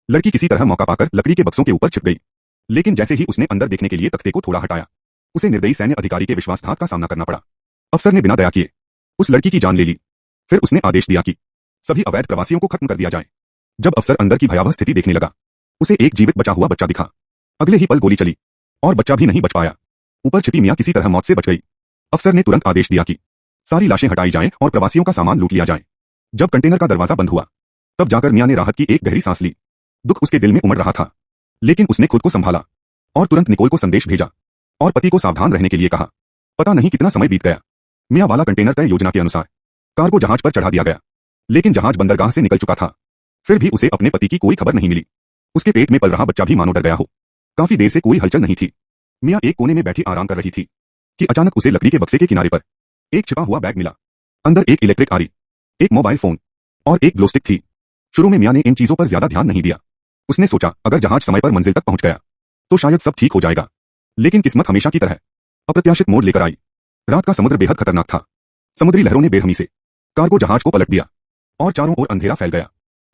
लड़की किसी तरह मौका पाकर लकड़ी के बक्सों के ऊपर छिप गई, लेकिन जैसे ही उसने अंदर देखने के लिए तख्ते को थोड़ा हटाया, उसे निर्दयी सैन्य अधिकारी के विश्वासघात का सामना करना पड़ा। अफसर ने बिना दया किए उस लड़की की जान ले ली। फिर उसने आदेश दिया कि सभी अवैध प्रवासियों को खत्म कर दिया जाए। जब अफसर अंदर की भयावह स्थिति देखने लगा, उसे एक जीवित बचा हुआ बच्चा दिखा। अगले ही पल गोली चली और बच्चा भी नहीं बच पाया। ऊपर छिपी मियां किसी तरह मौत से बच गई। अफसर ने तुरंत आदेश दिया कि सारी लाशें हटाई जाएं और प्रवासियों का सामान लूट लिया जाए। जब कंटेनर का दरवाजा बंद हुआ, तब जाकर मियां ने राहत की एक गहरी सांस ली। दुख उसके दिल में उमड़ रहा था, लेकिन उसने खुद को संभाला और तुरंत निकोल को संदेश भेजा और पति को सावधान रहने के लिए कहा। पता नहीं कितना समय बीत गया। मियां वाला कंटेनर तय योजना के अनुसार कार्गो जहाज पर चढ़ा दिया गया, लेकिन जहाज बंदरगाह से निकल चुका था। फिर भी उसे अपने पति की कोई खबर नहीं मिली। उसके पेट में पल रहा बच्चा भी मानो डर गया हो। काफी देर से कोई हलचल नहीं थी। मियां एक कोने में बैठी आराम कर रही थी कि अचानक उसे लकड़ी के बक्से के किनारे पर एक छिपा हुआ बैग मिला। अंदर एक इलेक्ट्रिक आरी, एक मोबाइल फोन और एक ग्लो स्टिक थी। शुरू में मियां ने इन चीजों पर ज्यादा ध्यान नहीं दिया। उसने सोचा अगर जहाज समय पर मंजिल तक पहुंच गया तो शायद सब ठीक हो जाएगा। लेकिन किस्मत हमेशा की तरह अप्रत्याशित मोड़ लेकर आई। रात का समुद्र बेहद खतरनाक था। समुद्री लहरों ने बेरहमी से कार्गो जहाज को पलट दिया और चारों ओर अंधेरा फैल गया।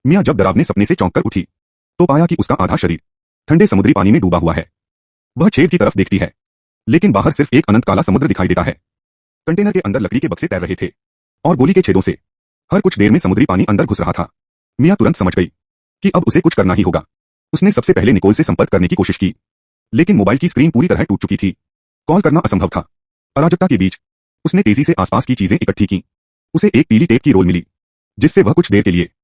मियां जब डरावने सपने से चौंक कर उठी तो पाया कि उसका आधा शरीर ठंडे समुद्री पानी में डूबा हुआ है। वह छेद की तरफ देखती है, लेकिन बाहर सिर्फ एक अनंत काला समुद्र दिखाई देता है। कंटेनर के अंदर लकड़ी के बक्से तैर रहे थे और गोली के छेदों से हर कुछ देर में समुद्री पानी अंदर घुस रहा था। मियां तुरंत समझ गई कि अब उसे कुछ करना ही होगा। उसने सबसे पहले निकोल से संपर्क करने की कोशिश की, लेकिन मोबाइल की स्क्रीन पूरी तरह टूट चुकी थी। कॉल करना असंभव था। अराजकता के बीच उसने तेजी से आसपास की चीजें इकट्ठी की। उसे एक पीली टेप की रोल मिली, जिससे वह कुछ देर के लिए